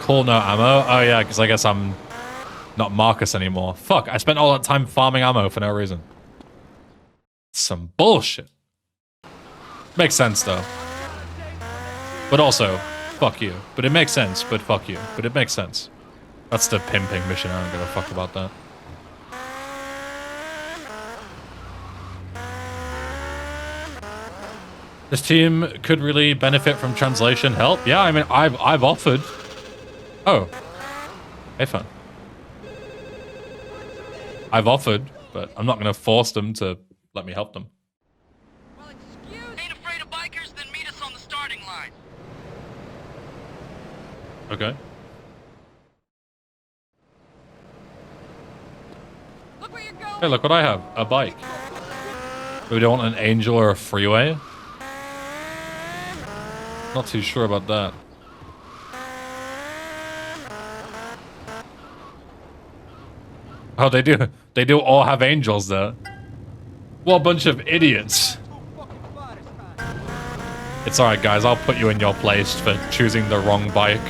Cool, no ammo. Oh yeah, because I guess I'm not Marcus anymore. Fuck, I spent all that time farming ammo for no reason. Some bullshit. Makes sense though. But also, fuck you. But it makes sense, but fuck you. But it makes sense. That's the pimping mission, I don't give a fuck about that. This team could really benefit from translation help. Yeah, I mean, I've offered. Oh. Hey, fun. I've offered, but I'm not going to force them to let me help them. Well, excuse. Ain't afraid of bikers? Then meet us on the starting line. Okay. Look where you're going. Hey, look what I have. A bike. We don't want an angel or a freeway? Not too sure about that. Oh, they do. They do all have angels, though. What a bunch of idiots. It's alright, guys. I'll put you in your place for choosing the wrong bike.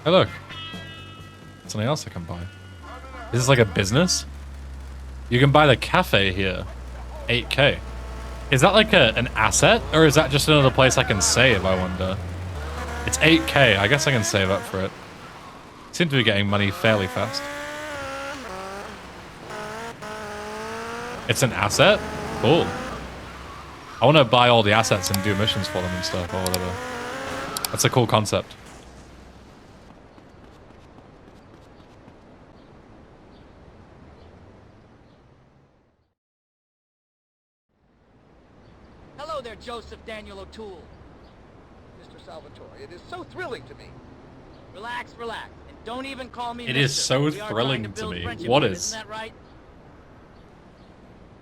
Hey, look. Something else I can buy. Is this like a business? You can buy the cafe here. 8K. Is that like an asset? Or is that just another place I can save, I wonder? It's 8K. I guess I can save up for it. Seem to be getting money fairly fast. It's an asset? Cool. I want to buy all the assets and do missions for them and stuff or whatever. That's a cool concept. Hello there, Joseph Daniel O'Toole. Mr. Salvatore, it is so thrilling to me. Relax, relax, and don't even call me It mister. is so We are thrilling trying to build me. friendship What with it, is? Isn't that right?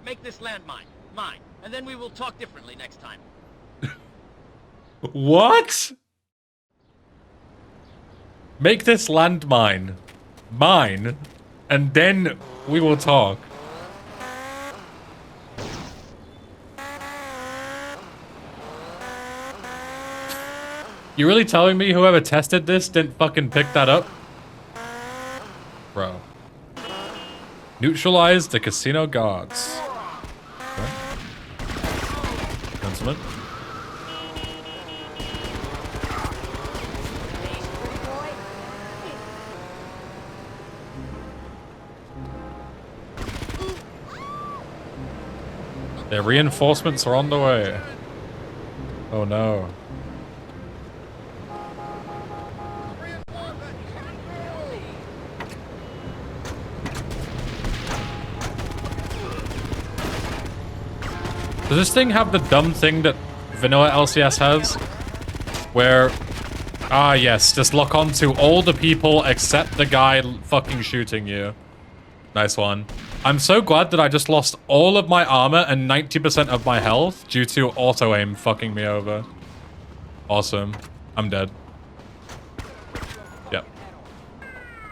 Make this landmine mine, and then we will talk differently next time. What? Make this landmine mine, and then we will talk. You really telling me whoever tested this didn't fucking pick that up? Bro. Neutralize the casino guards. Okay. Councilman. Their reinforcements are on the way. Oh no. Does this thing have the dumb thing that vanilla LCS has? Where, yes, just lock on to all the people except the guy fucking shooting you. Nice one. I'm so glad that I just lost all of my armor and 90% of my health due to auto-aim fucking me over. Awesome. I'm dead. Yep.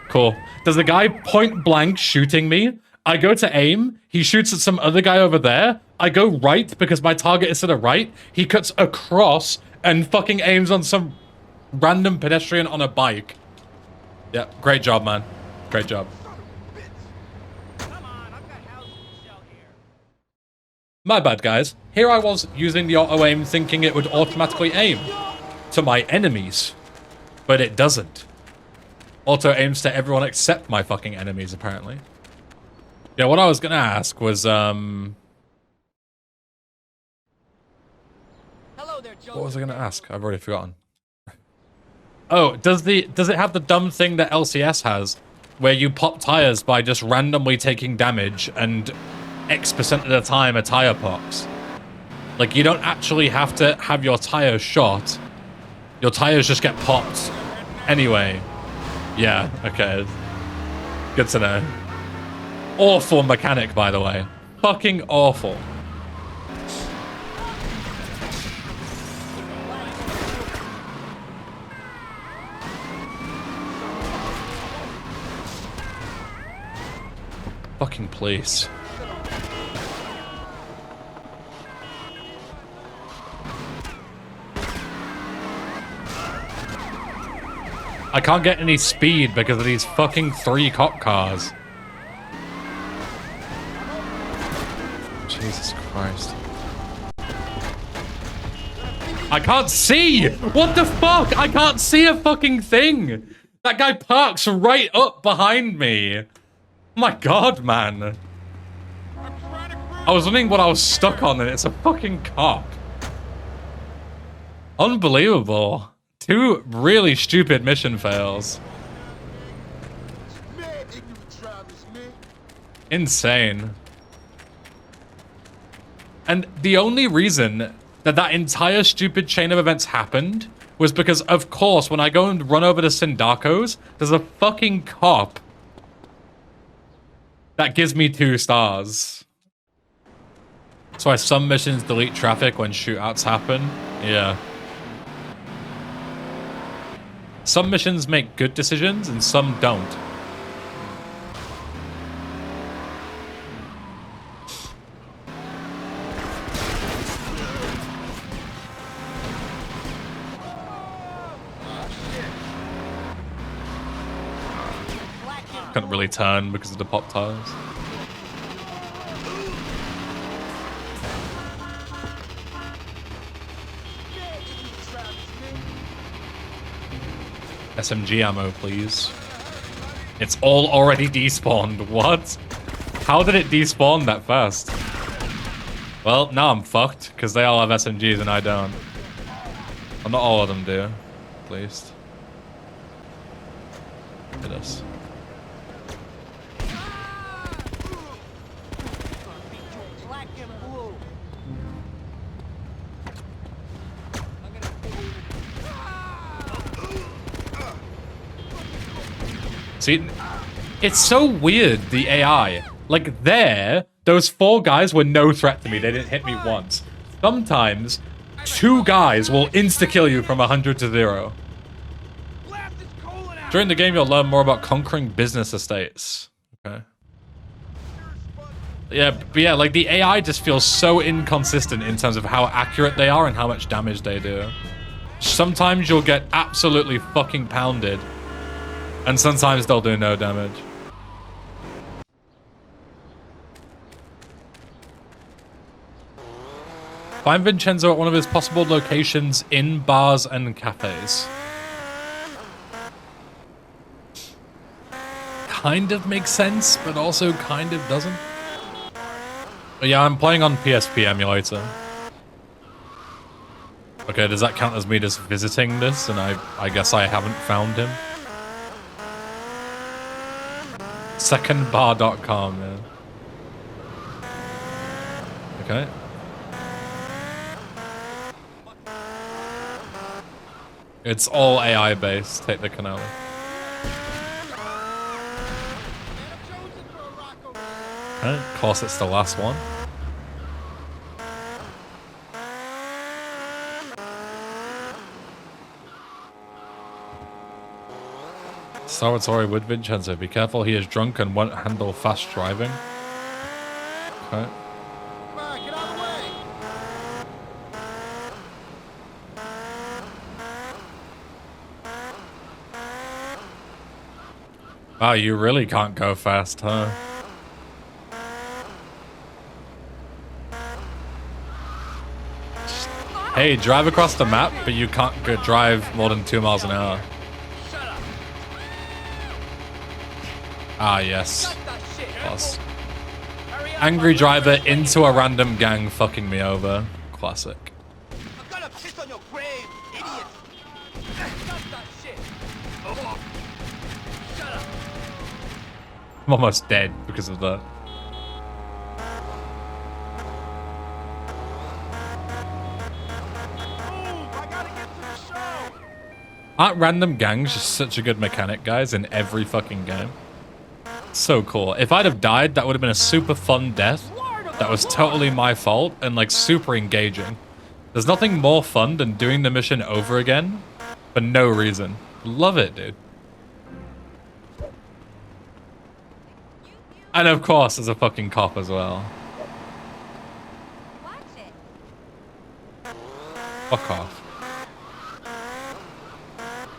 Cool. Does the guy point blank shooting me? I go to aim, he shoots at some other guy over there, I go right because my target is to the right, he cuts across and fucking aims on some random pedestrian on a bike. Yep, great job, man. Great job. My bad, guys. Here I was using the auto-aim thinking it would automatically aim to my enemies, but it doesn't. Auto-aims to everyone except my fucking enemies, apparently. Yeah, what I was gonna ask was, what was I gonna ask? I've already forgotten. Oh, does it have the dumb thing that LCS has, where you pop tires by just randomly taking damage and X% of the time a tire pops? Like, you don't actually have to have your tires shot. Your tires just get popped anyway. Yeah, okay. Good to know. Awful mechanic, by the way. Fucking awful. Fucking police. I can't get any speed because of these fucking 3 cop cars. Jesus Christ. I can't see! What the fuck? I can't see a fucking thing! That guy parks right up behind me. Oh my god, man. I was wondering what I was stuck on and it's a fucking cop. Unbelievable. 2 really stupid mission fails. Insane. And the only reason that entire stupid chain of events happened was because, of course, when I go and run over to Sindacco's, there's a fucking cop that gives me 2 stars. That's why some missions delete traffic when shootouts happen. Yeah. Some missions make good decisions and some don't. Couldn't really turn because of the pop tires. SMG ammo, please. It's all already despawned. What? How did it despawn that fast? Well, now I'm fucked, because they all have SMGs and I don't. Well, not all of them do, at least. Look at this. See, it's so weird, the AI. Like, those 4 guys were no threat to me. They didn't hit me once. Sometimes, 2 guys will insta-kill you from 100 to 0. During the game, you'll learn more about conquering business estates. Okay. Yeah, but yeah, like, the AI just feels so inconsistent in terms of how accurate they are and how much damage they do. Sometimes you'll get absolutely fucking pounded. And sometimes they'll do no damage. Find Vincenzo at one of his possible locations in bars and cafes. Kind of makes sense, but also kind of doesn't. But yeah, I'm playing on PSP emulator. Okay, does that count as me just visiting this? And I guess I haven't found him. Secondbar.com, yeah. Okay. It's all AI based. Take the canal. Okay, of course it's the last one. Salvatore with Vincenzo. Be careful, he is drunk and won't handle fast driving. Okay. Come on, get out of the way. Wow, you really can't go fast, huh? Hey, drive across the map, but you can't go drive more than 2 miles an hour. Ah, yes. Boss. Angry driver into a random gang fucking me over. Classic. I'm gonna piss on your grave, idiot! Stop that shit! Shut up! I'm almost dead because of that. I gotta get to the show. Aren't random gangs just such a good mechanic, guys, in every fucking game? So cool. If I'd have died, that would have been a super fun death. That was totally my fault and like super engaging. There's nothing more fun than doing the mission over again for no reason. Love it, dude. And of course, there's a fucking cop as well. Watch it. Fuck off.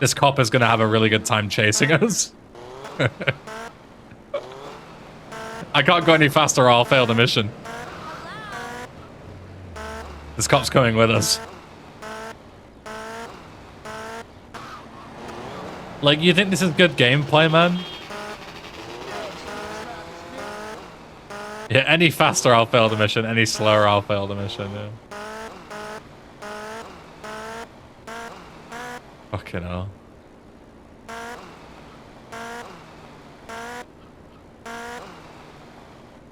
This cop is gonna have a really good time chasing us. I can't go any faster or I'll fail the mission. This cop's coming with us. Like, you think this is good gameplay, man? Yeah, any faster I'll fail the mission, any slower I'll fail the mission, yeah. Fucking hell.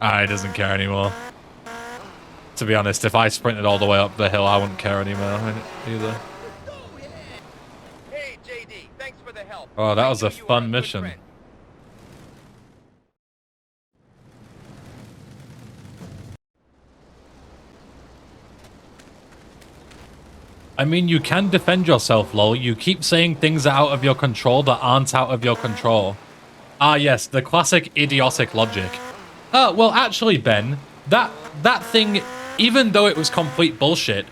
Ah, he doesn't care anymore. To be honest, if I sprinted all the way up the hill, I wouldn't care anymore either. Hey, JD, thanks for the help. Oh, that I was knew a you were fun good mission. friend. I mean, you can defend yourself, lol. You keep saying things are out of your control that aren't out of your control. Ah, yes, the classic idiotic logic. Well, actually, Ben, that thing, even though it was complete bullshit,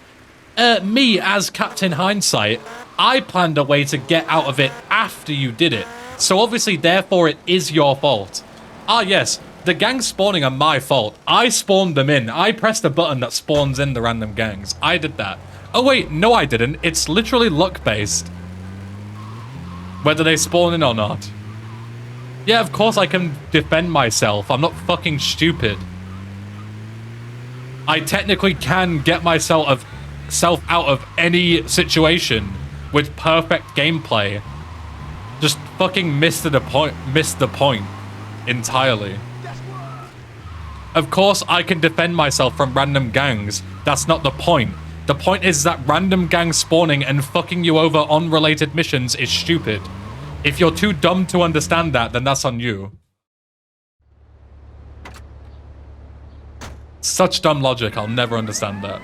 me, as Captain Hindsight, I planned a way to get out of it after you did it. So obviously, therefore, it is your fault. Ah, yes, the gangs spawning are my fault. I spawned them in. I pressed a button that spawns in the random gangs. I did that. Oh wait, no I didn't. It's literally luck-based. Whether they spawn in or not. Yeah, of course I can defend myself. I'm not fucking stupid. I technically can get myself out of any situation with perfect gameplay. Just fucking missed the point entirely. Of course I can defend myself from random gangs. That's not the point. The point is that random gang spawning and fucking you over on related missions is stupid. If you're too dumb to understand that, then that's on you. Such dumb logic, I'll never understand that.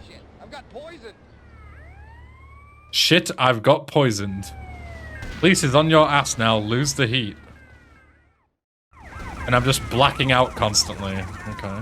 Shit, I've got poison. Shit, I've got poisoned. Police is on your ass now, lose the heat. And I'm just blacking out constantly. Okay.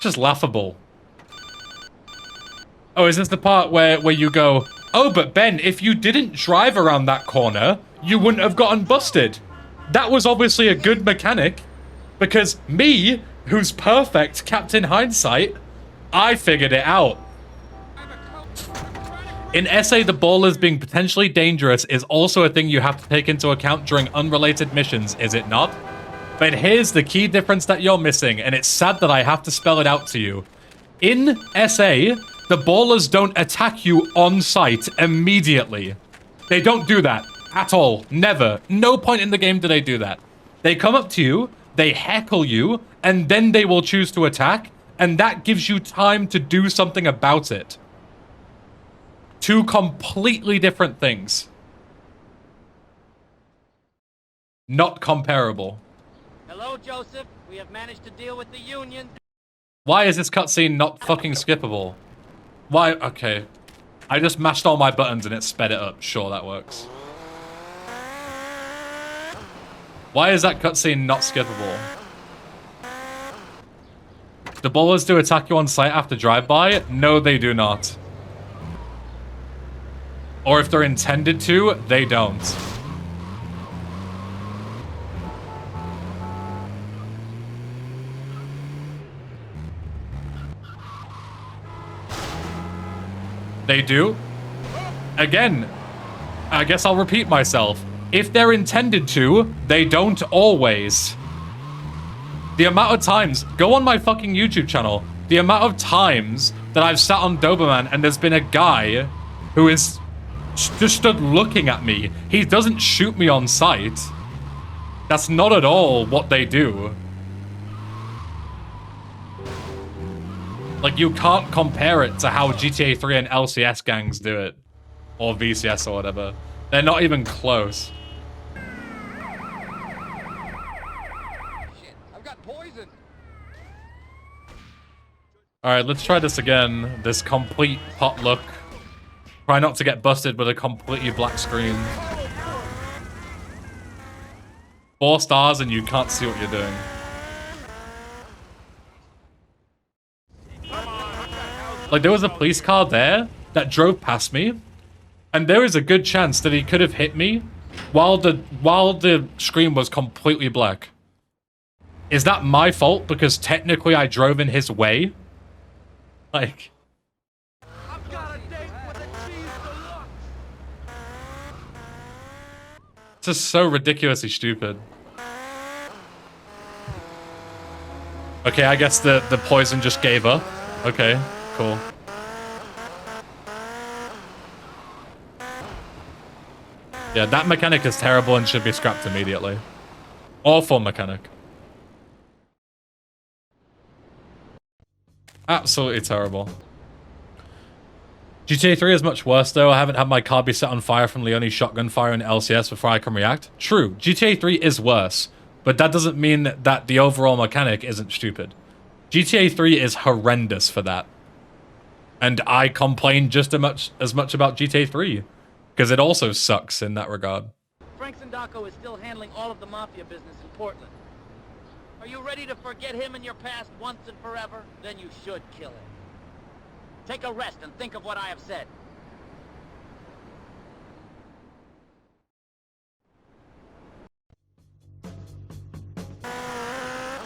Just laughable. Oh, is this the part where you go, oh, but Ben, if you didn't drive around that corner, you wouldn't have gotten busted. That was obviously a good mechanic, because me, who's perfect, Captain Hindsight, I figured it out. In SA, the ballers being potentially dangerous is also a thing you have to take into account during unrelated missions, is it not? But here's the key difference that you're missing, and it's sad that I have to spell it out to you. In SA, the ballers don't attack you on sight immediately. They don't do that at all. Never. No point in the game do they do that. They come up to you, they heckle you, and then they will choose to attack, and that gives you time to do something about it. Two completely different things. Not comparable. Hello, Joseph. We have managed to deal with the Union. Why is this cutscene not fucking skippable? Why? Okay. I just mashed all my buttons and it sped it up. Sure, that works. Why is that cutscene not skippable? The ballers do attack you on sight after drive-by? No, they do not. Or if they're intended to, they don't. They do. Again, I guess I'll repeat myself. If they're intended to, they don't always. The amount of times, go on my fucking YouTube channel, the amount of times that I've sat on Doberman and there's been a guy who is just stood looking at me. He doesn't shoot me on sight. That's not at all what they do. Like, you can't compare it to how GTA 3 and LCS gangs do it. Or VCS or whatever. They're not even close. Shit, I've got poison. Alright, let's try this again. This complete pot look. Try not to get busted with a completely black screen. 4 stars and you can't see what you're doing. Like, there was a police car there that drove past me, and there is a good chance that he could have hit me while the screen was completely black. Is that my fault because technically I drove in his way? Like, I've got a date with a cheese deluxe. it's just so ridiculously stupid. Okay, I guess the poison just gave up. Okay, cool. Yeah, that mechanic is terrible and should be scrapped immediately. Awful mechanic. Absolutely terrible. GTA 3 is much worse though. I haven't had my car be set on fire from Leone's shotgun fire in LCS before I can react. True, GTA 3 is worse, but that doesn't mean that the overall mechanic isn't stupid. GTA 3 is horrendous for that. And I complain just as much about GTA 3, because it also sucks in that regard. Frank Sindacco is still handling all of the mafia business in Portland. Are you ready to forget him and your past once and forever? Then you should kill him. Take a rest and think of what I have said.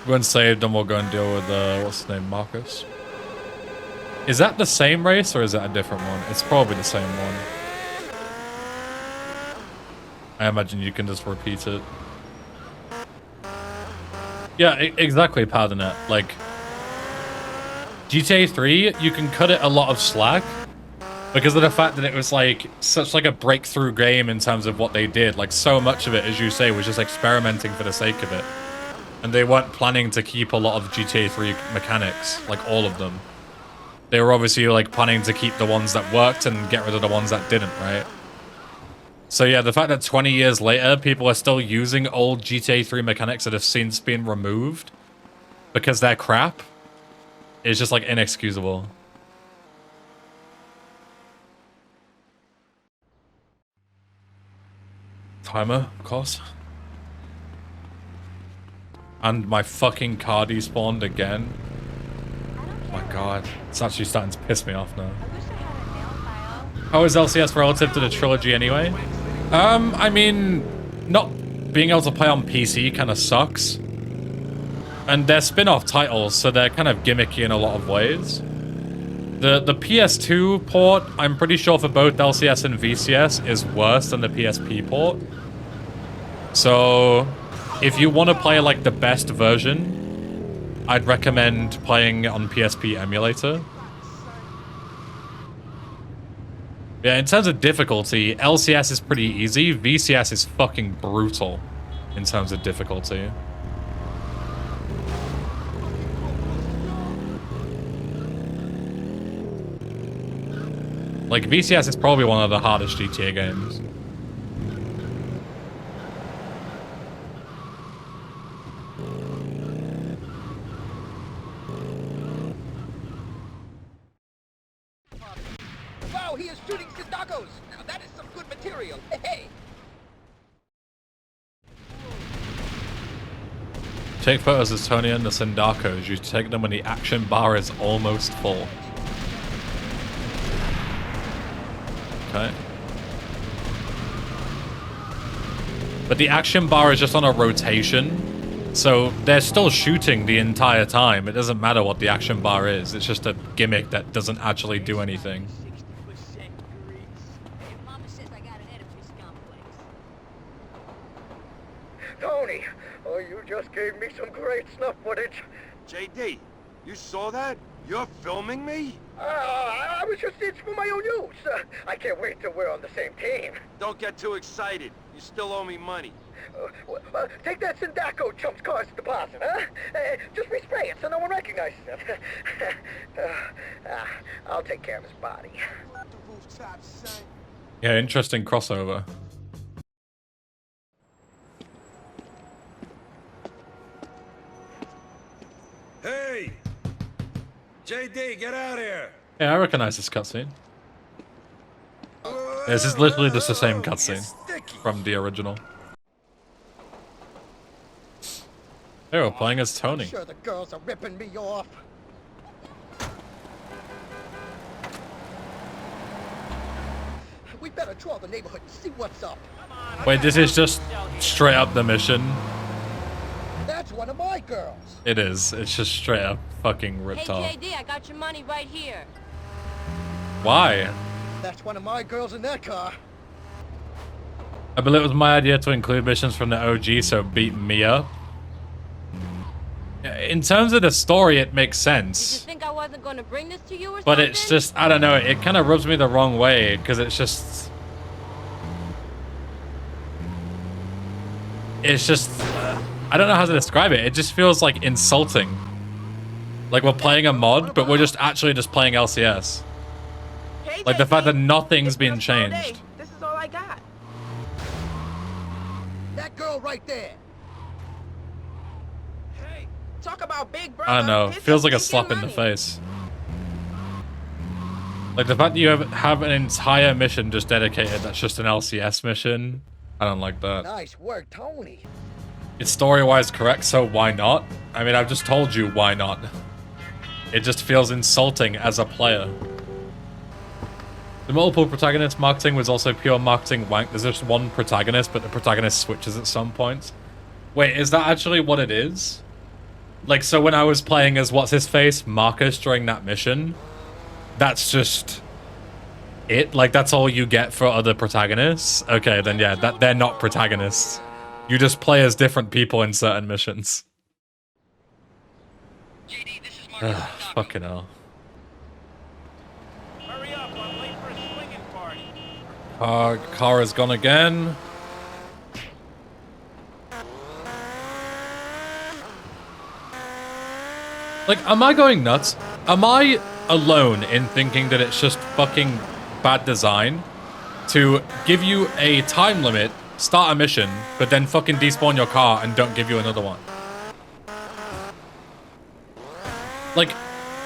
Go and save, then we'll go and deal with, what's his name, Marcus? Is that the same race, or is that a different one? It's probably the same one. I imagine you can just repeat it. Yeah, exactly, Padanet. Like, GTA 3, you can cut it a lot of slack because of the fact that it was like such like a breakthrough game in terms of what they did. Like, so much of it, as you say, was just experimenting for the sake of it. And they weren't planning to keep a lot of GTA 3 mechanics, like all of them. They were obviously like planning to keep the ones that worked and get rid of the ones that didn't, right? So yeah, the fact that 20 years later, people are still using old GTA 3 mechanics that have since been removed because they're crap is just like inexcusable. Timer, of course. And my fucking car despawned again. Oh my god, it's actually starting to piss me off now. How is LCS relative to the trilogy anyway? I mean, not being able to play on PC kind of sucks. And they're spin-off titles, so they're kind of gimmicky in a lot of ways. The PS2 port, I'm pretty sure for both LCS and VCS, is worse than the PSP port. So, if you want to play like the best version, I'd recommend playing on PSP emulator. Yeah, in terms of difficulty, LCS is pretty easy. VCS is fucking brutal in terms of difficulty. Like, VCS is probably one of the hardest GTA games. Wow, he is shooting Sindaccos! Now that is some good material. Hey! Take photos of Tony and the Sindaccos. You take them when the action bar is almost full. Okay. But the action bar is just on a rotation, so they're still shooting the entire time. It doesn't matter what the action bar is. It's just a gimmick that doesn't actually do anything. Tony, oh, you just gave me some great snuff footage. JD, you saw that? You're filming me? I was just itching for my own use. I can't wait till we're on the same team. Don't get too excited. You still owe me money. Take that Sindacco chump's car's deposit, huh? Just respray it so no one recognizes it. I'll take care of his body. Yeah, interesting crossover. Hey! JD, get out here! Yeah, I recognize this cutscene. This is literally just the same cutscene from the original. They were playing as Tony. I'm sure the girls are ripping me off. We better trawl the neighborhood and see what's up. Wait, this is just straight up the mission. That's one of my girls. It is. It's just straight up fucking ripped Hey, off. JD, I got your money right here. Why? That's one of my girls in that car. I believe it was my idea to include missions from the OG, so beat me up. In terms of the story, it makes Did you sense. think I wasn't gonna bring this to you or something? But it's just, I don't know, it kind of rubs me the wrong way, because it's just... I don't know how to describe it. It just feels like insulting. Like we're playing a mod, but we're just actually just playing LCS. Hey, Like the fact that JD, nothing's it's been been a slow day. changed. This is all I got. That girl right there. Hey, talk about big brother. I don't know. Here's Feels some like a stinking slap in the money. face. Like the fact that you have an entire mission just dedicated that's just an LCS mission. I don't like that. Nice work, Tony. It's story-wise correct, so why not? I mean, I've just told you why not. It just feels insulting as a player. The multiple protagonist marketing was also pure marketing wank. There's just one protagonist, but the protagonist switches at some points. Wait, is that actually what it is? Like, so when I was playing as what's-his-face, Marcus, during that mission, that's just it? Like, that's all you get for other protagonists? Okay, then yeah, they're not protagonists. You just play as different people in certain missions. JD, this is Marcus. Fucking hell. Hurry up, I'm late for a swinging party. Kara's gone again. Like, am I going nuts? Am I alone in thinking that it's just fucking bad design to give you a time limit, start a mission, but then fucking despawn your car and don't give you another one? Like,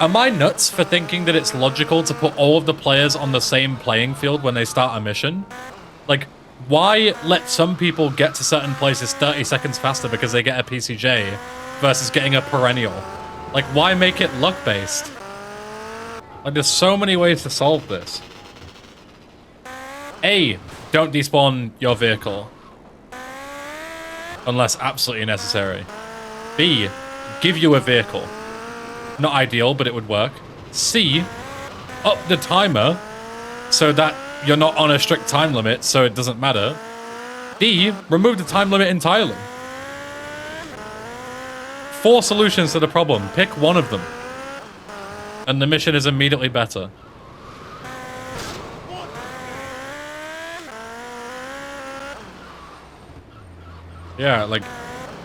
am I nuts for thinking that it's logical to put all of the players on the same playing field when they start a mission? Like, why let some people get to certain places 30 seconds faster because they get a PCJ versus getting a perennial? Like, why make it luck-based? Like, there's so many ways to solve this. A, don't despawn your vehicle. Unless absolutely necessary. B, give you a vehicle. Not ideal, but it would work. C, up the timer so that you're not on a strict time limit, so it doesn't matter. D, remove the time limit entirely. 4 solutions to the problem. Pick one of them. And the mission is immediately better. Yeah, like,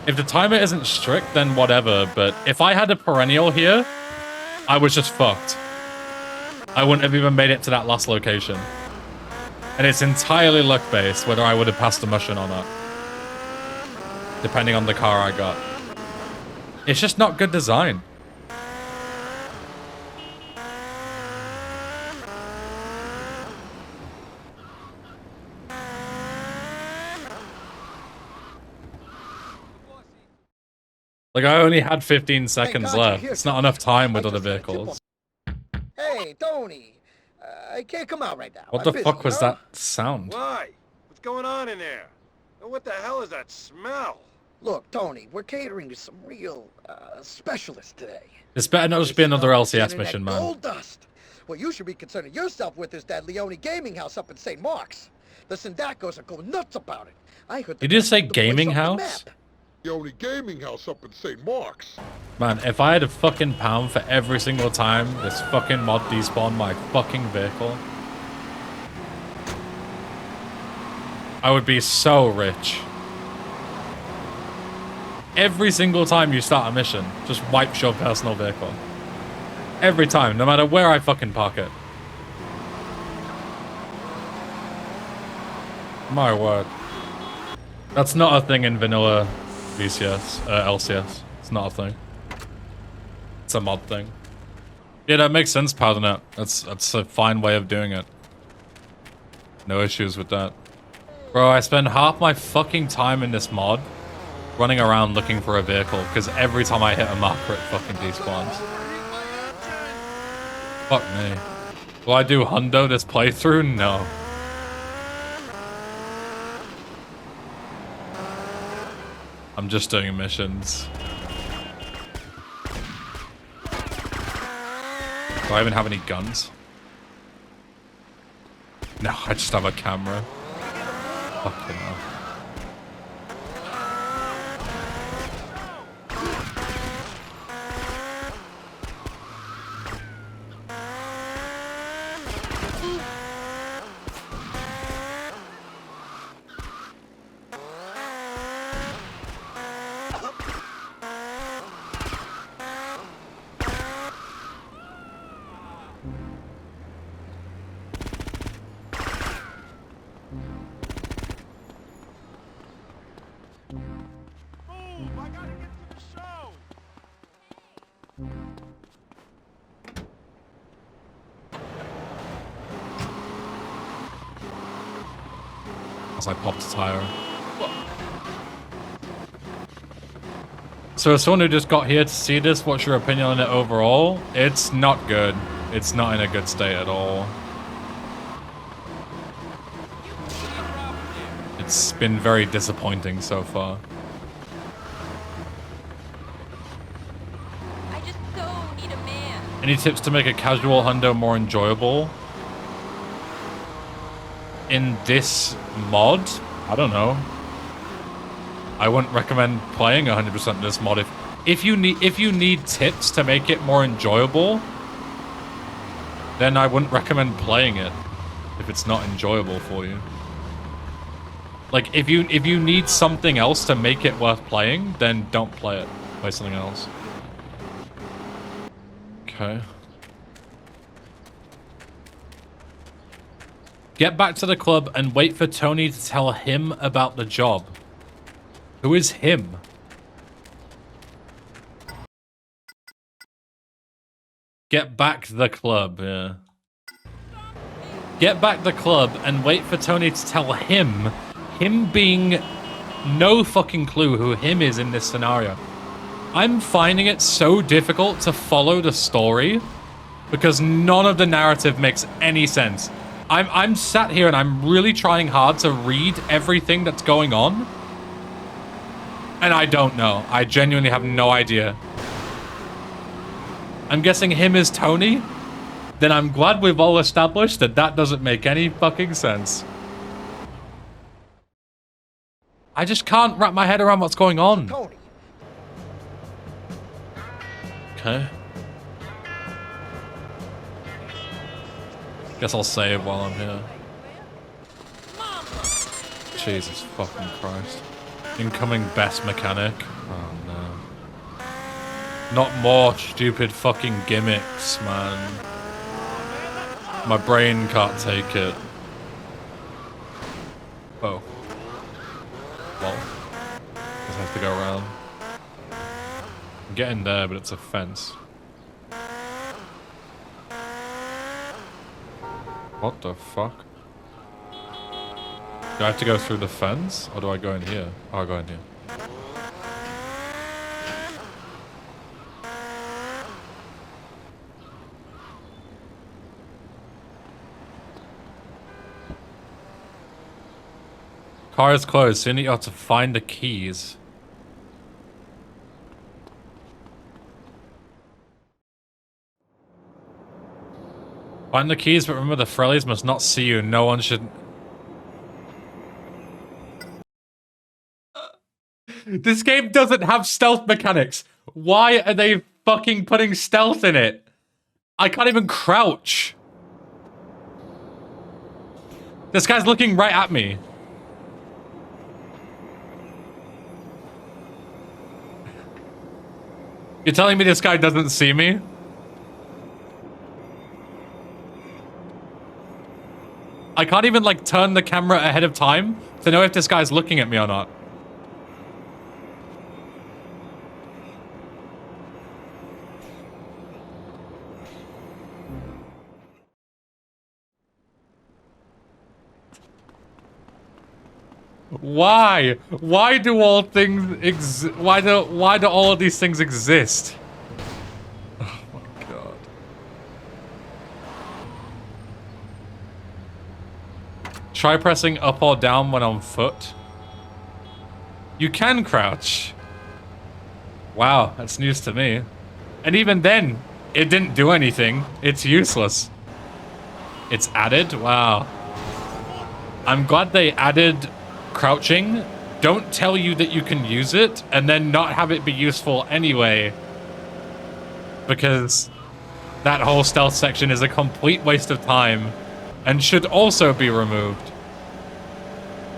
if the timer isn't strict, then whatever, but if I had a perennial here, I was just fucked. I wouldn't have even made it to that last location. And it's entirely luck-based whether I would have passed the mission or not. Depending on the car I got. It's just not good design. Like, I only had 15 seconds gotcha. left. Here, It's not enough time with I other just got a tip vehicles. Hey, Tony. I can't come out right now. What I'm the busy, fuck was you know? that sound? Why? What's going on in there? And what the hell is that smell? Look, Tony, we're catering to some real specialists today. This better not just be another LCS Internet mission, man. Gold dust. What you should be concerning yourself with is that Leone gaming house up in St. Mark's. The Sindaccos are going nuts about it. I heard. Did you say the place gaming off the house? map. The only gaming house up in St. Mark's. Man, if I had a fucking pound for every single time this fucking mod despawned my fucking vehicle, I would be so rich. Every single time you start a mission, just wipes your personal vehicle. Every time, no matter where I fucking park it. My word. That's not a thing in vanilla VCS, LCS. It's not a thing. It's a mod thing. Yeah, that makes sense, Powdernet. That's a fine way of doing it. No issues with that. Bro, I spend half my fucking time in this mod running around looking for a vehicle, because every time I hit a marker, it fucking despawns. Fuck me. Will I do hundo this playthrough? No. I'm just doing missions. Do I even have any guns? No, I just have a camera. Fucking hell. As I popped a tire. So as someone who just got here to see this, what's your opinion on it overall? It's not good. It's not in a good state at all. It's been very disappointing so far. I just so need a man. Any tips to make a casual hundo more enjoyable? In this mod? I don't know. I wouldn't recommend playing 100% this mod. If you need tips to make it more enjoyable, then I wouldn't recommend playing it if it's not enjoyable for you. Like if you need something else to make it worth playing, then don't play it. Play something else. Okay. Get back to the club and wait for Tony to tell him about the job. Who is him? Get back the club, yeah. Get back the club and wait for Tony to tell him. Him being no fucking clue who him is in this scenario. I'm finding it so difficult to follow the story because none of the narrative makes any sense. I'm sat here and I'm really trying hard to read everything that's going on. And I don't know. I genuinely have no idea. I'm guessing him is Tony? Then I'm glad we've all established that that doesn't make any fucking sense. I just can't wrap my head around what's going on. Tony. Okay. Guess I'll save while I'm here. Jesus fucking Christ. Incoming best mechanic. Oh no. Not more stupid fucking gimmicks, man. My brain can't take it. Oh. Well. Just have to go around. I'm getting there, but it's a fence. What the fuck? Do I have to go through the fence? Or do I go in here? Oh, I go in here. Car is closed, so you have to find the keys. Find the keys, but remember the Forellis must not see you. No one should... This game doesn't have stealth mechanics. Why are they fucking putting stealth in it? I can't even crouch. This guy's looking right at me. You're telling me this guy doesn't see me? I can't even, like, turn the camera ahead of time to know if this guy's looking at me or not. Why? Why do all things why do all of these things exist? Oh my god. Try pressing up or down when on foot. You can crouch. Wow, that's news to me. And even then, it didn't do anything. It's useless. It's added? Wow. I'm glad they added crouching. Don't tell you that you can use it and then not have it be useful anyway, because that whole stealth section is a complete waste of time and should also be removed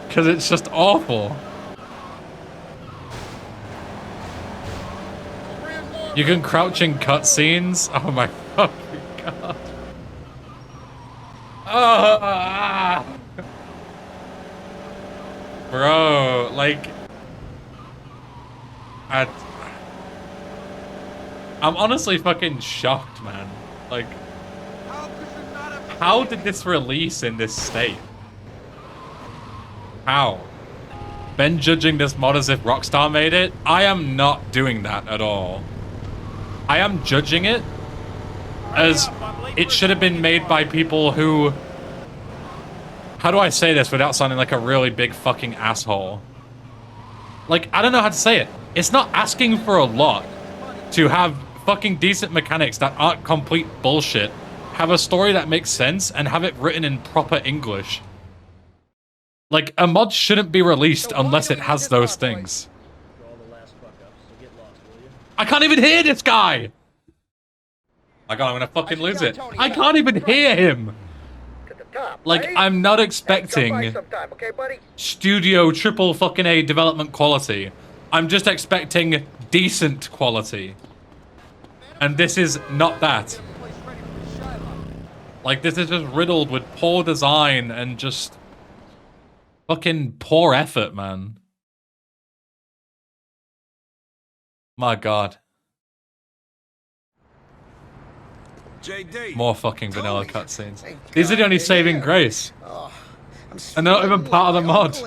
because it's just awful. You can crouch in cutscenes. Oh my fucking god. Ah. Bro, like, I'm honestly fucking shocked, man. Like, how did this release in this state? How? Ben judging this mod as if Rockstar made it? I am not doing that at all. I am judging it as it should have been made by people who... How do I say this without sounding like a really big fucking asshole? Like, I don't know how to say it. It's not asking for a lot to have fucking decent mechanics that aren't complete bullshit, have a story that makes sense, and have it written in proper English. Like, a mod shouldn't be released unless it has those things. I can't even hear this guy! My god, I'm gonna fucking lose it. I can't even hear him! Like, I'm not expecting studio triple fucking A development quality. I'm just expecting decent quality. And this is not that. Like, this is just riddled with poor design and just fucking poor effort, man. My god. JD. More fucking vanilla cutscenes. These are the only saving grace. And they're not even part of the mod.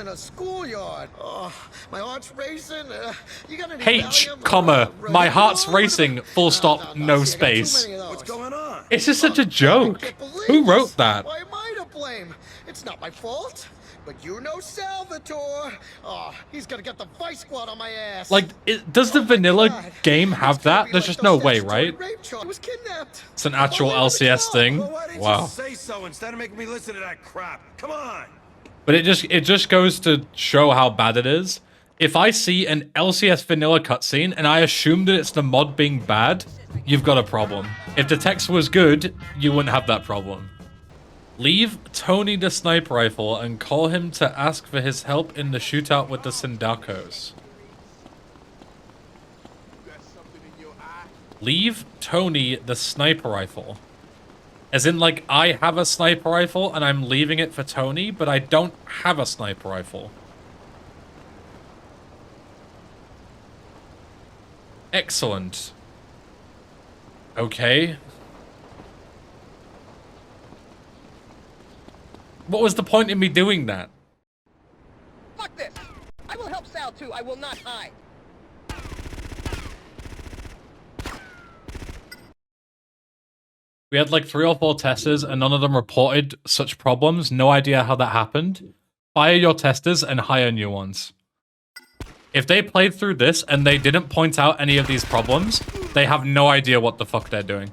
H, comma, my heart's racing, full stop, no space. What's going on? It's just such a joke. Who wrote that? Why am I to blame? It's not my fault. But you know Salvatore. Oh, he's gonna get the Vice Squad on my ass. Like, does the vanilla game have that? There's just no way, right? It's an actual LCS thing. Well, why didn't Wow. you say so instead of making me listen to that crap? Come on. But it just goes to show how bad it is. If I see an LCS vanilla cutscene and I assume that it's the mod being bad, you've got a problem. If the text was good, you wouldn't have that problem. Leave Tony the sniper rifle and call him to ask for his help in the shootout with the Sindaccos. Leave Tony the sniper rifle. As in, like, I have a sniper rifle and I'm leaving it for Tony, but I don't have a sniper rifle. Excellent. Okay. What was the point in me doing that? Fuck this! I will help Sal too. I will not hide. We had like 3 or 4 testers and none of them reported such problems. No idea how that happened. Fire your testers and hire new ones. If they played through this and they didn't point out any of these problems, they have no idea what the fuck they're doing.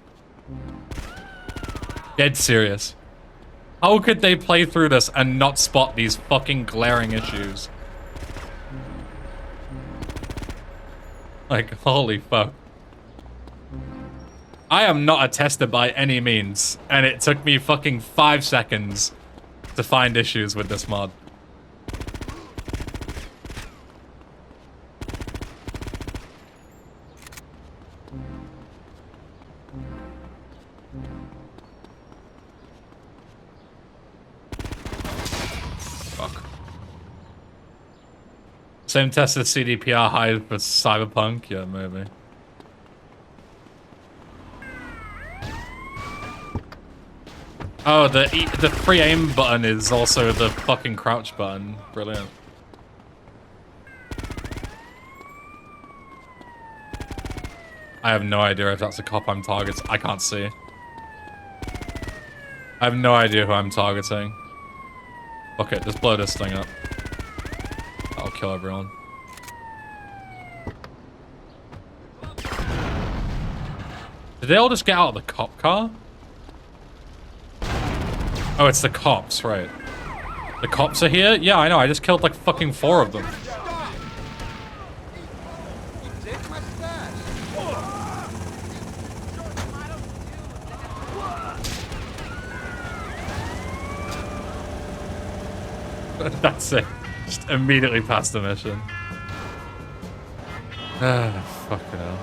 Dead serious. How could they play through this and not spot these fucking glaring issues? Like, holy fuck. I am not a tester by any means, and it took me fucking 5 seconds to find issues with this mod. Same test as CDPR high for Cyberpunk? Yeah, maybe. Oh, the free aim button is also the fucking crouch button. Brilliant. I have no idea if that's a cop I'm targeting. I can't see. I have no idea who I'm targeting. Okay, just blow this thing up. That'll kill everyone. Did they all just get out of the cop car? Oh, it's the cops, right. The cops are here? Yeah, I know. I just killed like fucking 4 of them. That's it. Just immediately past the mission. Fucking hell.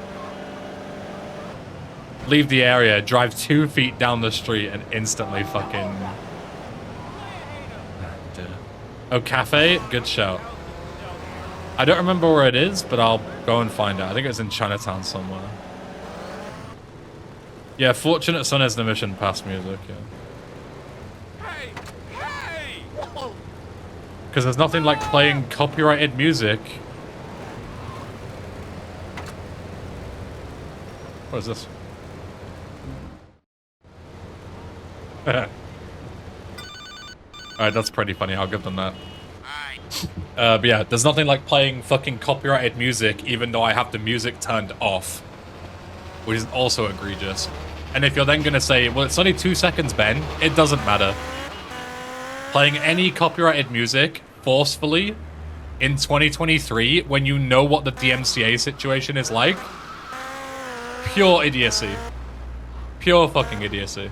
Leave the area, drive 2 feet down the street, and instantly fucking... Oh, cafe? Good shout. I don't remember where it is, but I'll go and find out. I think it's in Chinatown somewhere. Yeah, Fortunate Son is the mission past music, yeah. Because there's nothing like playing copyrighted music. What is this? Alright, that's pretty funny. I'll give them that. But yeah, there's nothing like playing fucking copyrighted music even though I have the music turned off. Which is also egregious. And if you're then gonna say, well, it's only 2 seconds, Ben, it doesn't matter. Playing any copyrighted music forcefully in 2023 when you know what the DMCA situation is like, pure idiocy. Pure fucking idiocy.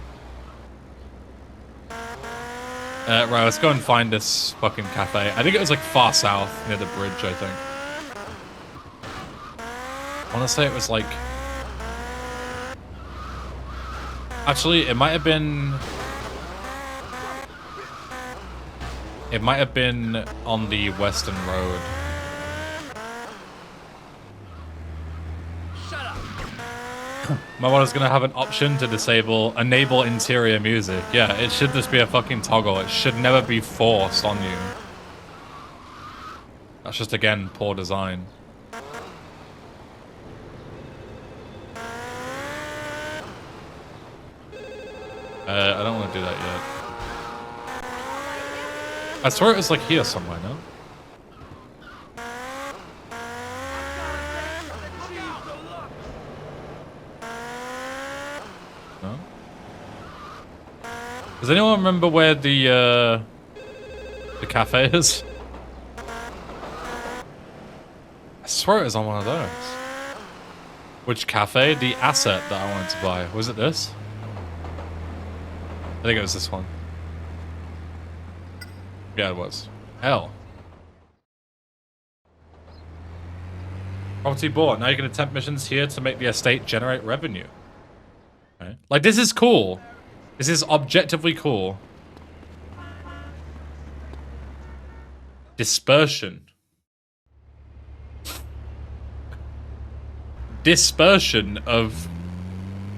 Right, let's go and find this fucking cafe. I think it was like far south near the bridge, I think. I want to say it was like... Actually, it might have been... It might have been on the Western Road. Shut up. My one is gonna have an option to enable interior music. Yeah, it should just be a fucking toggle. It should never be forced on you. That's just, again, poor design. I don't want to do that yet. I swear it was like here somewhere, no? No? Does anyone remember where the cafe is? I swear it was on one of those. Which cafe? The asset that I wanted to buy. Was it this? I think it was this one. Yeah, it was. Hell. Property bought. Now you can attempt missions here to make the estate generate revenue. Okay. Like, this is cool. This is objectively cool. Dispersion. Dispersion of...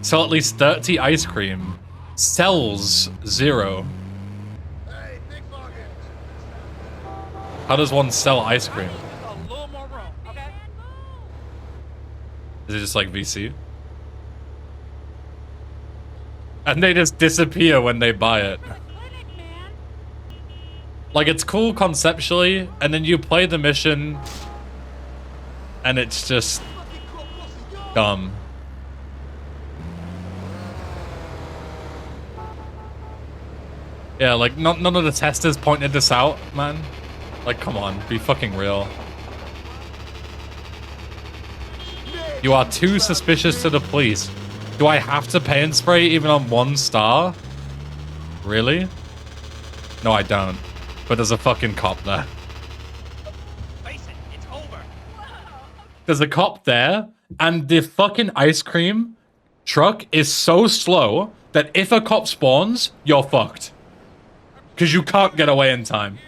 Sell at least 30 ice cream. Sells 0. How does one sell ice cream? Is it just like VC? And they just disappear when they buy it. Like, it's cool conceptually, and then you play the mission, and it's just dumb. Yeah, like, none of the testers pointed this out, man. Like, come on, be fucking real. You are too suspicious to the police. Do I have to pay and spray even on 1 star? Really? No, I don't. But there's a fucking cop there. Face it, it's over. There's a cop there, and the fucking ice cream truck is so slow that if a cop spawns, you're fucked. Because you can't get away in time.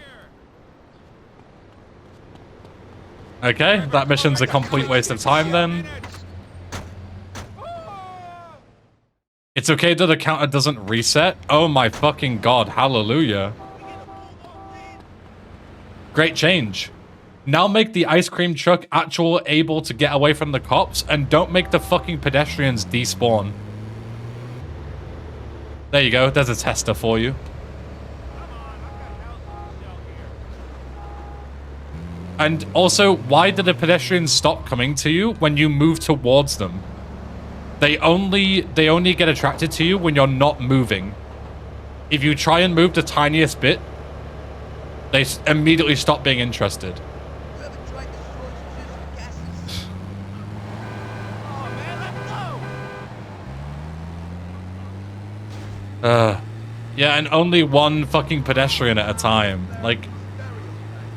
Okay, that mission's a complete waste of time then. It's okay that the counter doesn't reset. Oh my fucking god, hallelujah. Great change. Now make the ice cream truck actual able to get away from the cops, and don't make the fucking pedestrians despawn. There you go, there's a tester for you. And also, why did the pedestrians stop coming to you when you move towards them? They only get attracted to you when you're not moving. If you try and move the tiniest bit, they immediately stop being interested. Yeah, and only one fucking pedestrian at a time. Like,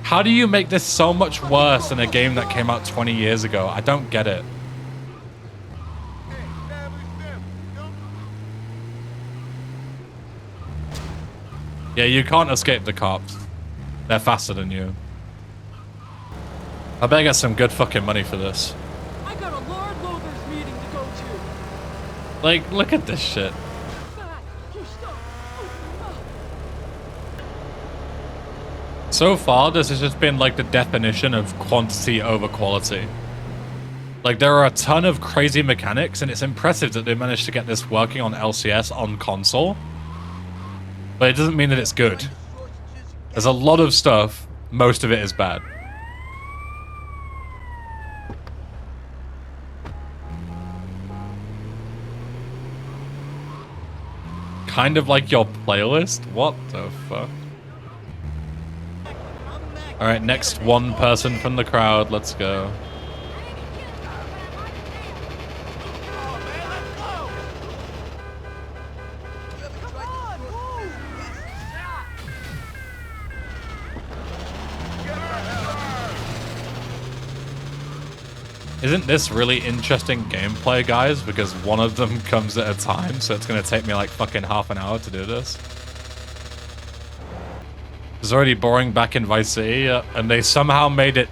how do you make this so much worse than a game that came out 20 years ago? I don't get it. Yeah, you can't escape the cops. They're faster than you. I better get some good fucking money for this. I got a Lord Lothers meeting to go to. Like, look at this shit. So far, this has just been like the definition of quantity over quality. Like, there are a ton of crazy mechanics, and it's impressive that they managed to get this working on LCS on console. But it doesn't mean that it's good. There's a lot of stuff, most of it is bad. Kind of like your playlist? What the fuck? Alright, next one person from the crowd, let's go. Isn't this really interesting gameplay, guys? Because one of them comes at a time, so it's gonna take me like fucking half an hour to do this. It's already boring back in Vice City, and they somehow made it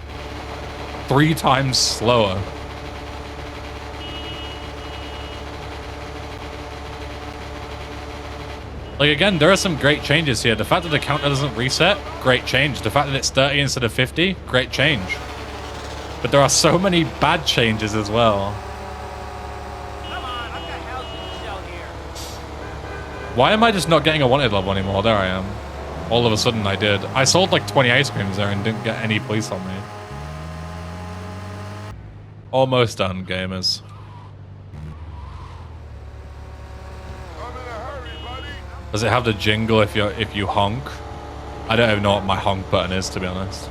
3 times slower. Like, again, there are some great changes here. The fact that the counter doesn't reset, great change. The fact that it's 30 instead of 50, great change. But there are so many bad changes as well. Come on, I've got houses to sell here. Why am I just not getting a wanted level anymore? There I am. All of a sudden I did. I sold like 20 ice creams there and didn't get any police on me. Almost done, gamers. Does it have the jingle if you honk? I don't even know what my honk button is, to be honest.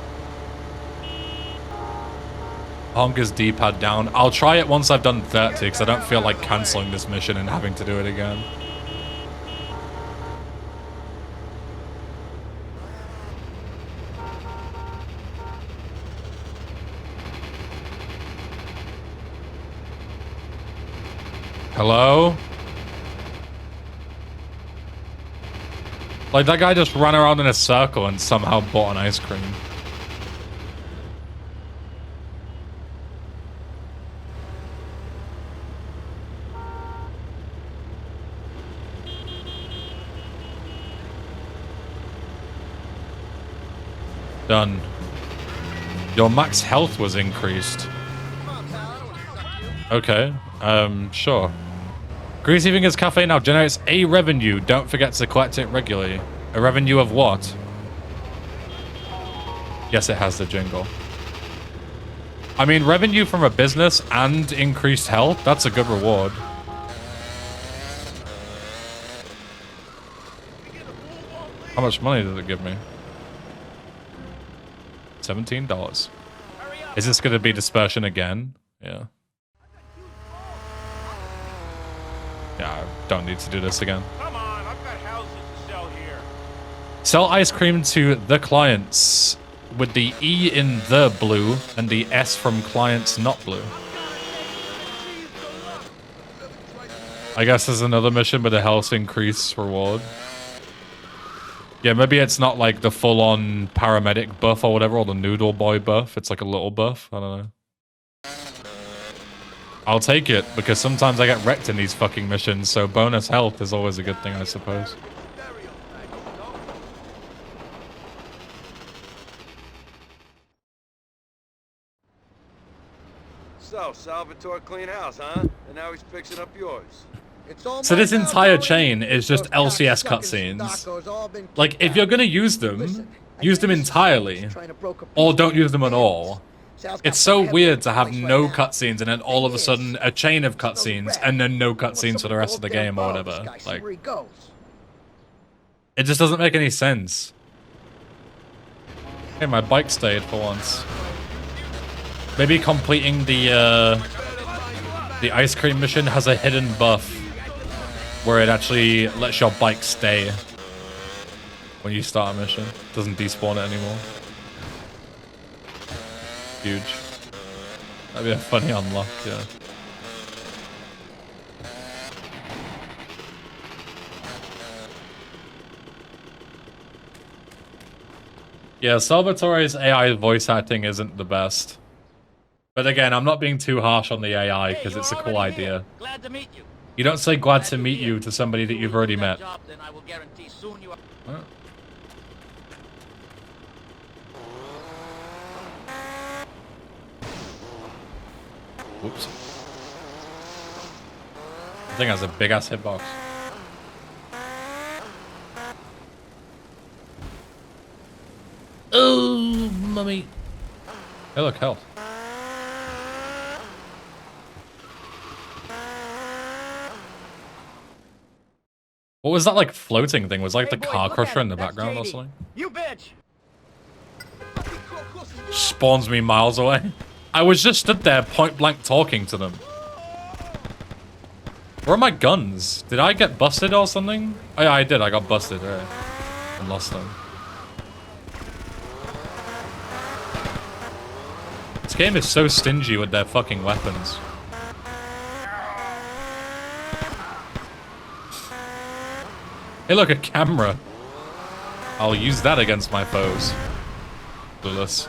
Honk is D-pad down. I'll try it once I've done 30, because I don't feel like cancelling this mission and having to do it again. Hello? Like, that guy just ran around in a circle and somehow bought an ice cream. Done. Your max health was increased. Okay, sure. Greasy Fingers Cafe now generates a revenue. Don't forget to collect it regularly. A revenue of what? Yes, it has the jingle. I mean, revenue from a business and increased health, that's a good reward. How much money does it give me? $17. Is this going to be dispersion again? Yeah. Yeah, I don't need to do this again. Come on, I've got houses to sell here. Sell ice cream to the clients with the E in the blue and the S from clients not blue. I guess there's another mission with a health increase reward. Yeah, maybe it's not like the full-on paramedic buff or whatever, or the noodle boy buff. It's like a little buff. I don't know. I'll take it, because sometimes I get wrecked in these fucking missions, so bonus health is always a good thing, I suppose. So, Salvatore clean house, huh? And now he's fixing up yours. It's all So this mine now, entire Tony. chain is just Those LCS cocksucking cutscenes. Sindaccos all been Like, kicked if you're out. gonna use them, Listen, I use them think this entirely, is trying to broker or peace don't use them at with all. Sal's got It's so some heavy weird to have advice no right now. cutscenes and then all of a sudden a chain of cutscenes and then no cutscenes for the rest of the game or whatever. Like, Where he goes. it just doesn't make any sense. Hey, my bike stayed for once. Maybe completing the ice cream mission has a hidden buff where it actually lets your bike stay when you start a mission. It doesn't despawn it anymore. Huge. That'd be a funny unlock, yeah. Yeah, Salvatore's AI voice acting isn't the best. But again, I'm not being too harsh on the AI because it's a cool idea. Glad to meet you. You don't say glad to meet you to somebody that you've already met. Then I will guarantee soon you are... Huh? Whoops. The thing has a big ass hitbox. Oh, mummy. Hey, look, health. What was that, like, floating thing? Was, like, the car crusher in the background or something? You bitch! Spawns me miles away. I was just stood there point blank talking to them. Where are my guns? Did I get busted or something? Oh yeah, I did. I got busted. Right. And lost them. This game is so stingy with their fucking weapons. Hey look, a camera. I'll use that against my foes. Clueless.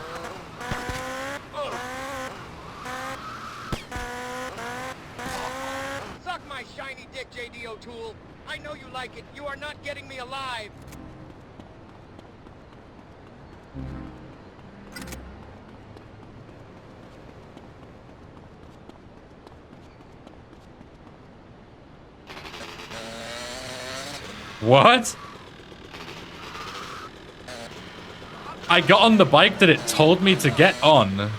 Suck my shiny dick, JD O'Toole. I know you like it. You are not getting me alive. What? I got on the bike that it told me to get on,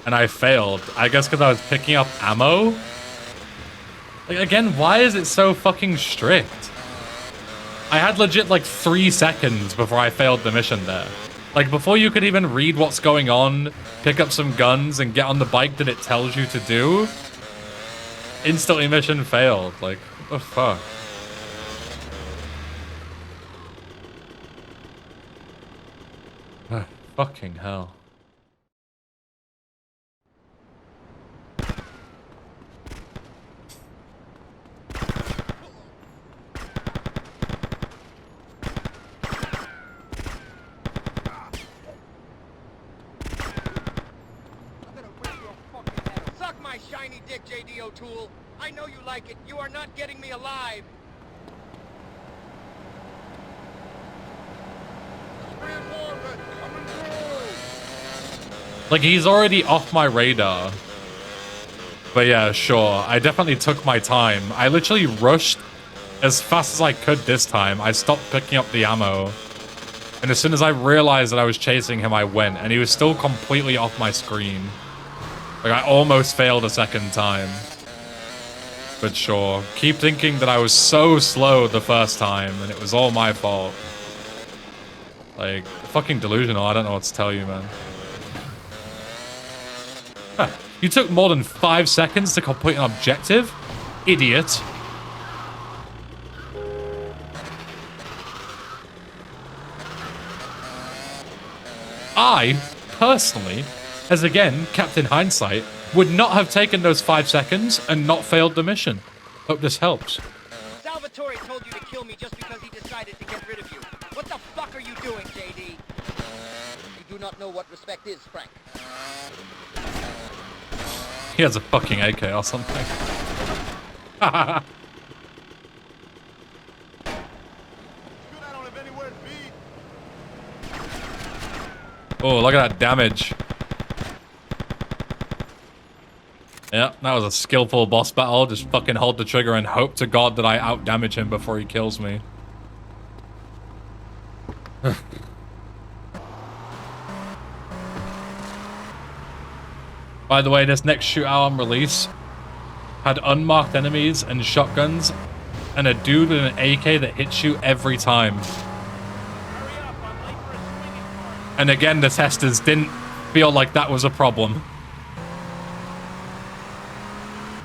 and I failed. I guess because I was picking up ammo? Like, again, why is it so fucking strict? I had legit like 3 seconds before I failed the mission there. Like, before you could even read what's going on, pick up some guns, and get on the bike that it tells you to do, instantly mission failed. Like, what the fuck? Fucking hell. Suck my shiny dick, JD O'Toole. I know you like it. You are not getting me alive. Like, he's already off my radar. But yeah, sure. I definitely took my time. I literally rushed as fast as I could this time. I stopped picking up the ammo. And as soon as I realized that I was chasing him, I went. And he was still completely off my screen. Like, I almost failed a second time. But sure. Keep thinking that I was so slow the first time, and it was all my fault. Like, fucking delusional. I don't know what to tell you, man. Huh. You took more than 5 seconds to complete an objective? Idiot. I, personally, as again, Captain Hindsight, would not have taken those 5 seconds and not failed the mission. Hope this helps. Salvatore! Laboratory told you to kill me just because he decided to get rid of you. What the fuck are you doing, JD? You do not know what respect is, Frank. He has a fucking AK or something. Good, I don't have anywhere to be. Oh, look at that damage. Yeah, that was a skillful boss battle. Just fucking hold the trigger and hope to God that I outdamage him before he kills me. By the way, this next shootout on release had unmarked enemies and shotguns and a dude with an AK that hits you every time. And again, the testers didn't feel like that was a problem.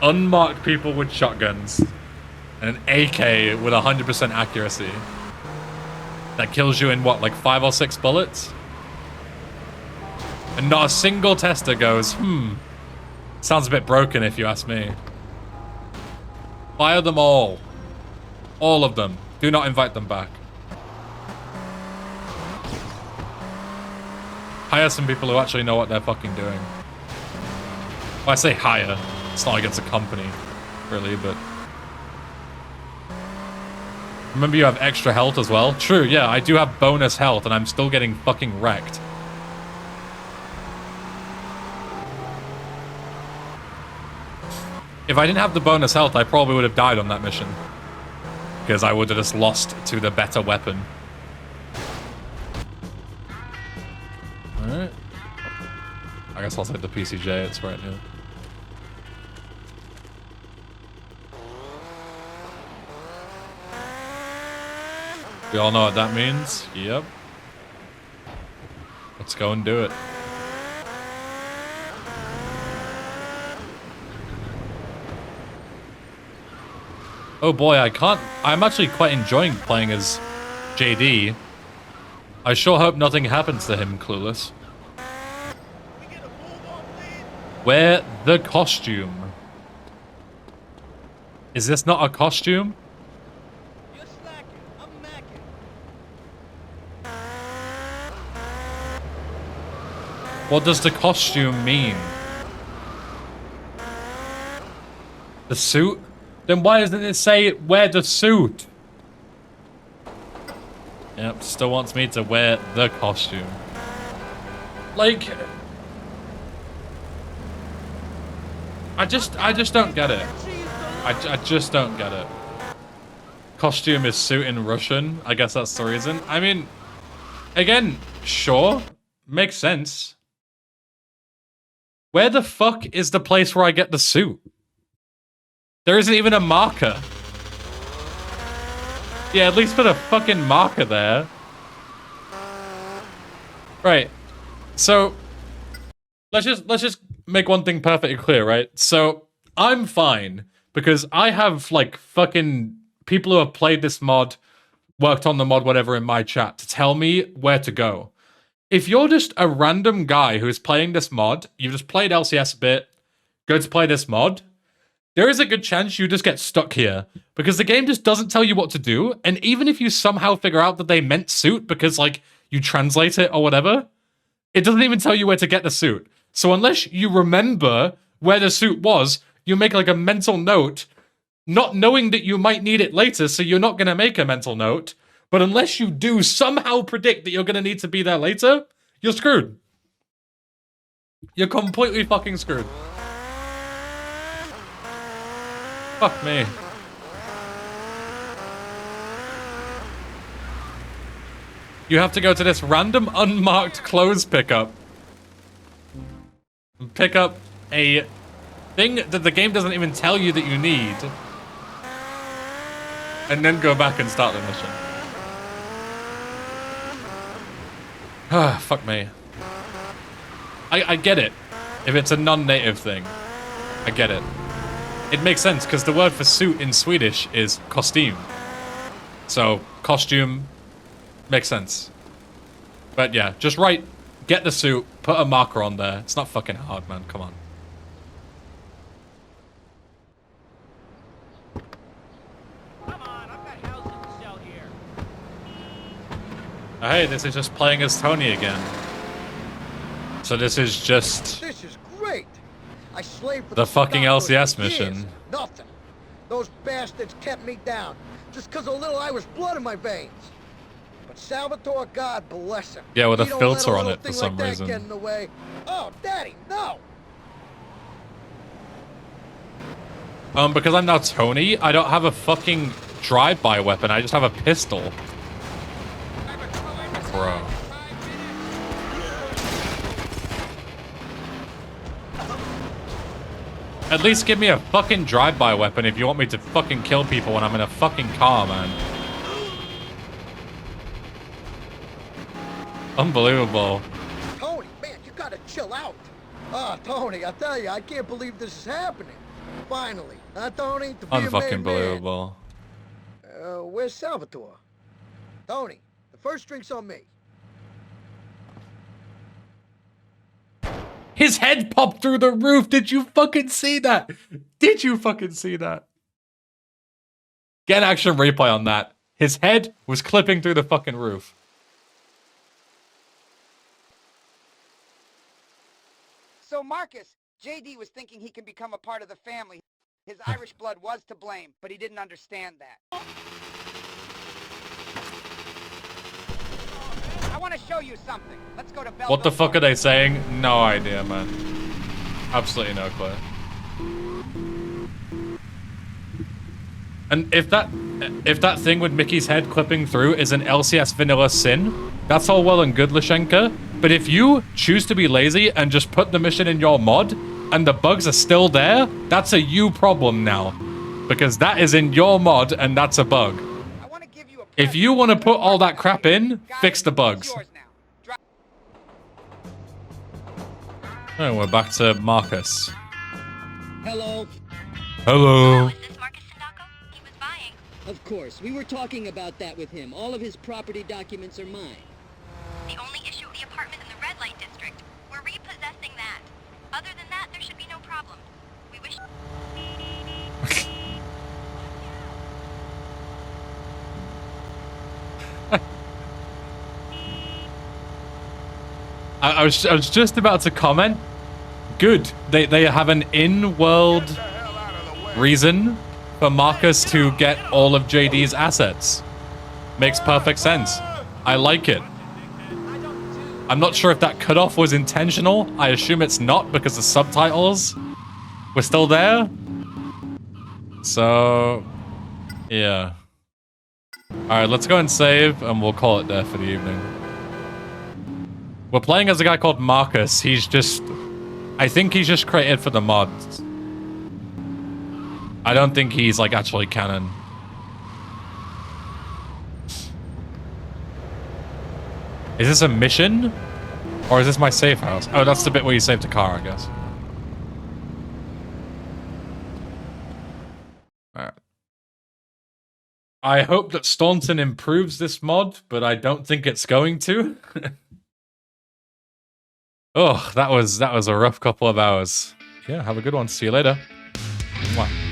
Unmarked people with shotguns and an AK with 100% accuracy that kills you in what, like 5 or 6 bullets? And not a single tester goes, sounds a bit broken if you ask me. Fire them all. All of them. Do not invite them back. Hire some people who actually know what they're fucking doing. Well, I say hire. It's not like it's a company, really, but... Remember you have extra health as well? True, yeah, I do have bonus health, and I'm still getting fucking wrecked. If I didn't have the bonus health, I probably would have died on that mission. Because I would have just lost to the better weapon. Alright. I guess I'll take the PCJ, it's right here. We all know what that means? Yep. Let's go and do it. Oh boy, I'm actually quite enjoying playing as JD. I sure hope nothing happens to him, Clueless. Wear the costume. Is this not a costume? You're slacking. I'm macking. What does the costume mean? The suit? Then why doesn't it say wear the suit? Yep, still wants me to wear the costume. Like... I just don't get it. I just don't get it. Costume is suit in Russian. I guess that's the reason. I mean, again, sure. Makes sense. Where the fuck is the place where I get the suit? There isn't even a marker. Yeah, at least put a fucking marker there. Right. So let's just make one thing perfectly clear, right? So I'm fine because I have like fucking people who have played this mod, worked on the mod, whatever, in my chat to tell me where to go. If you're just a random guy who is playing this mod, you've just played LCS a bit, go to play this mod, there is a good chance you just get stuck here because the game just doesn't tell you what to do. And even if you somehow figure out that they meant suit because like you translate it or whatever, it doesn't even tell you where to get the suit. So unless you remember where the suit was, you make like a mental note, not knowing that you might need it later, so you're not going to make a mental note. But unless you do somehow predict that you're going to need to be there later, you're screwed. You're completely fucking screwed. Fuck me. You have to go to this random unmarked clothes pickup. Pick up a thing that the game doesn't even tell you that you need. And then go back and start the mission. Ah, fuck me. I get it. If it's a non-native thing. I get it. It makes sense, because the word for suit in Swedish is kostym. So, costume makes sense. But yeah, just write, get the suit, put a marker on there. It's not fucking hard, man. Come on. Come on, I've Hey, this is just playing as Tony again. So this is just This is great. I slaved for the fucking Sindaccos for LCS years. mission. Nothing. Those bastards kept me down just because of a little Irish blood in my veins. But Salvatore, God bless him. Yeah, with a He don't filter let a on little it for thing some like that reason. get in the way. Oh, Daddy, no. Because I'm now Tony, I don't have a fucking drive-by weapon. I just have a pistol. Bro. At least give me a fucking drive-by weapon if you want me to fucking kill people when I'm in a fucking car, man. Unbelievable. Tony, man, you gotta chill out. Ah, Tony, I tell you, I can't believe this is happening. Finally. Tony? To be a Unfucking man. believable. Where's Salvatore? Tony, the first drink's on me. His head popped through the roof. Did you fucking see that? Did you fucking see that? Get an action replay on that. His head was clipping through the fucking roof. So Marcus, JD was thinking he can become a part of the family. His Irish blood was to blame, but he didn't understand that. I want to show you something. Let's go to Bell. What the fuck are they saying? No idea, man. Absolutely no clue. And if that thing with Mickey's head clipping through is an LCS vanilla sin, that's all well and good, Lashenka. But if you choose to be lazy and just put the mission in your mod, and the bugs are still there, that's a you problem now. Because that is in your mod, and that's a bug. If you want to put all that crap in, fix the bugs. Oh, we're back to Marcus. Hello. Hello. Is this Marcus Sindacco? He was buying. Of course, we were talking about that with him. All of his property documents are mine. The only issue, the apartment in the red light district. We're repossessing that. Other than that, there should be no problem. We wish... I was just about to comment. Good. They have an in-world reason for Marcus to get all of JD's assets. Makes perfect sense. I like it. I'm not sure if that cutoff was intentional. I assume it's not because the subtitles were still there. So, yeah. Alright, let's go and save and we'll call it there for the evening. We're playing as a guy called Marcus. He's just... I think he's just created for the mods. I don't think he's, like, actually canon. Is this a mission? Or is this my safe house? Oh, that's the bit where you saved a car, I guess. Alright. I hope that Staunton improves this mod, but I don't think it's going to. Oh, that was a rough couple of hours. Yeah, have a good one. See you later. Mwah.